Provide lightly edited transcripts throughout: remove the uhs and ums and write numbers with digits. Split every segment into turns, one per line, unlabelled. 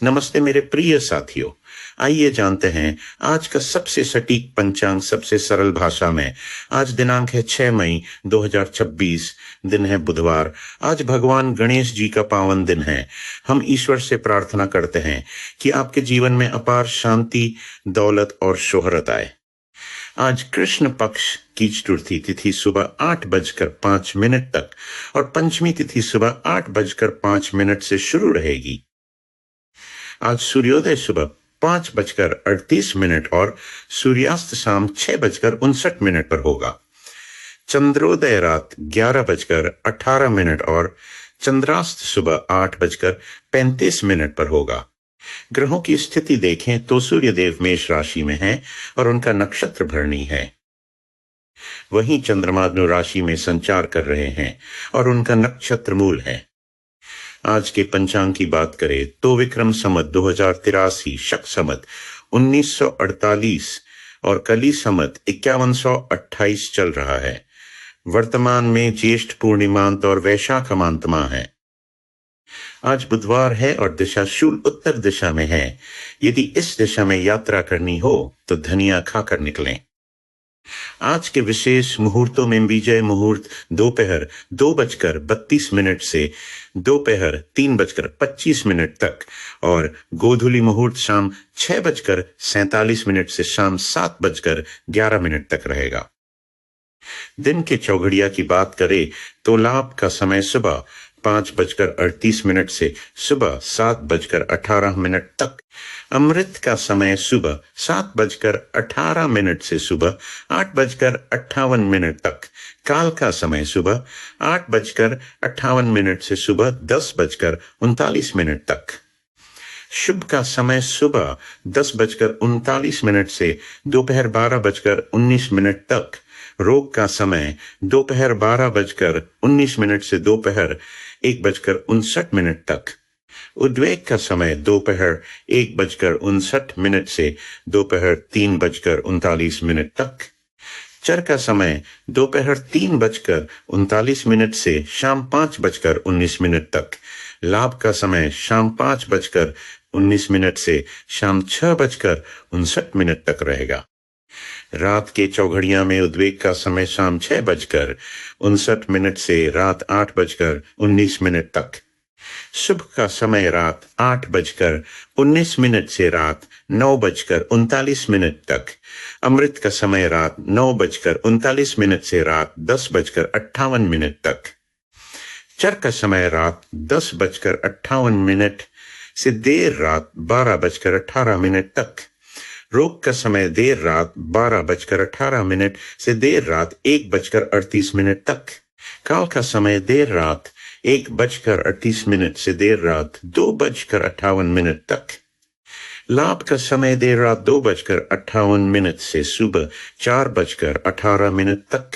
नमस्ते मेरे प्रिय साथियों। आइए जानते हैं आज का सबसे सटीक पंचांग सबसे सरल भाषा में। आज दिनांक है 6 मई 2026। दिन है बुधवार। आज भगवान गणेश जी का पावन दिन है। हम ईश्वर से प्रार्थना करते हैं कि आपके जीवन में अपार शांति, दौलत और शोहरत आए। आज कृष्ण पक्ष की चतुर्थी तिथि सुबह 8:05 तक और पंचमी तिथि सुबह 8:05 से शुरू रहेगी। आज सूर्योदय सुबह 5:38 और सूर्यास्त शाम 6:59 पर होगा। चंद्रोदय रात 11:18 और चंद्रास्त सुबह 8:35 पर होगा। ग्रहों की स्थिति देखें तो सूर्यदेव मेष राशि में हैं और उनका नक्षत्र भरणी है। वहीं चंद्रमा धनु राशि में संचार कर रहे हैं और उनका नक्षत्र मूल है। आज के पंचांग की बात करें तो विक्रम संवत 2083, शक संवत 1948 और कली संवत 5128 चल रहा है। वर्तमान में ज्येष्ठ पूर्णिमांत और वैशाख अमांतमा है। आज बुधवार है और दिशा शूल उत्तर दिशा में है। यदि इस दिशा में यात्रा करनी हो तो धनिया खाकर निकलें। आज के विशेष मुहूर्तों में विजय मुहूर्त दोपहर 2:32 से दोपहर 3:25 तक और गोधूली मुहूर्त शाम 6:47 से शाम 7:11 तक रहेगा। दिन के चौघड़िया की बात करें तो लाभ का समय सुबह 5:38 से सुबह 7:18 तक, अमृत का समय सुबह 7:18 से सुबह 8:58 तक, काल का समय सुबह 8:58 से सुबह 10:39 तक, शुभ का समय सुबह 10:39 से दोपहर 12:19 तक, रोग का समय दोपहर 12:19 से दोपहर 1:59 तक, उद्वेग का समय दोपहर 1:59 से दोपहर 3:39 तक, चर का समय दोपहर 3:39 से शाम 5:19 तक, लाभ का समय शाम 5:19 से शाम 6:59 तक रहेगा। रात के चौघड़िया में उद्वेग का समय शाम 6:59 से रात 8:19 तक, शुभ का समय रात 8:19 से रात 9:39 तक, अमृत का समय रात 9:39 से रात 10:58 तक, चर का समय रात 10:58 से देर रात 12:18 तक, रोग का समय देर रात 12:18 से देर रात 1:38 तक, काल का समय देर रात 1:38 से देर रात 2:58 तक, लाभ का समय देर रात 2:58 से सुबह 4:18 तक,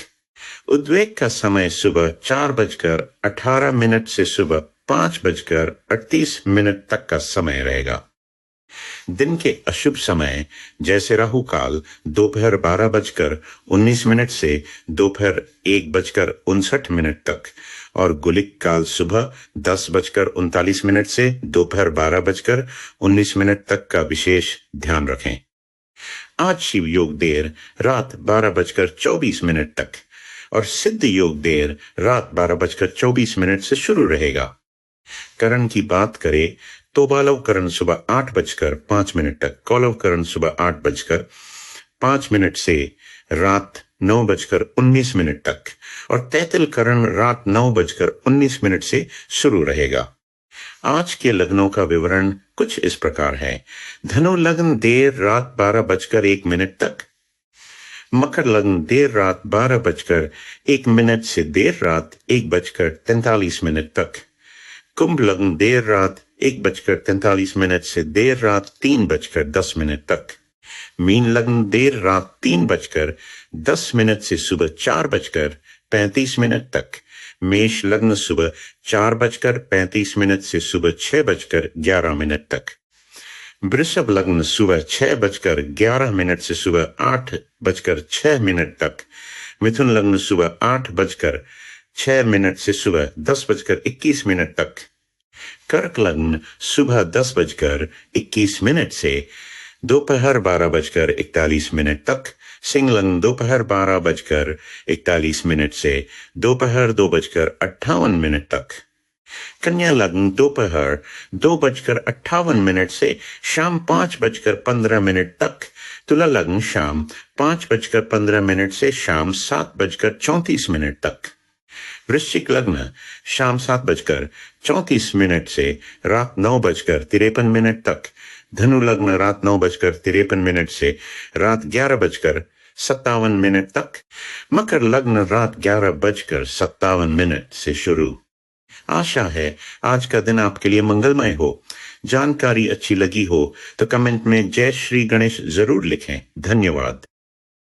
उद्वेग का समय सुबह 4:18 से सुबह 5:38 तक का समय रहेगा। दिन के अशुभ समय जैसे राहु काल दोपहर 12:19 से दोपहर 1:59 तक और गुलिक काल सुबह 10:39 से दोपहर 12:19 तक का विशेष ध्यान रखें। आज शिव योग देर रात 12:24 तक और सिद्ध योग देर रात 12:24 से शुरू रहेगा। करण की बात करें तो बालव करण सुबह 8:05 तक, कौलव करण सुबह 8:05 से रात 9:19 तक और तैतिल करण रात 9:19 से शुरू रहेगा। आज के लग्नों का विवरण कुछ इस प्रकार है। धनु लग्न देर रात 12:01 तक, मकर लग्न देर रात 12:01 से देर रात 1:43 तक, कुंभ लग्न देर रात 1:43 से देर रात 3:10 तक, मीन लग्न देर रात 3:10 से सुबह 4:35 तक, मेष लग्न सुबह 4:35 से सुबह 6:11 तक, वृषभ लग्न सुबह 6:11 से सुबह 8:06 तक, मिथुन लग्न सुबह 8:06 से सुबह 10:21 तक, कर्क लग्न सुबह 10:21 से दोपहर 12:41 तक, सिंह लग्न दोपहर 12:41 से दोपहर 2:58 तक, कन्या लग्न दोपहर 2:58 से शाम 5:15 तक, तुला लग्न शाम 5:15 से शाम 7:34 तक, वृश्चिक लग्न शाम 7:34 से रात 9:53 तक, धनु लग्न रात 9:53 से रात 11:57 तक, मकर लग्न रात 11:57 से शुरू। आशा है आज का दिन आपके लिए मंगलमय हो। जानकारी अच्छी लगी हो तो कमेंट में जय श्री गणेश जरूर लिखें। धन्यवाद।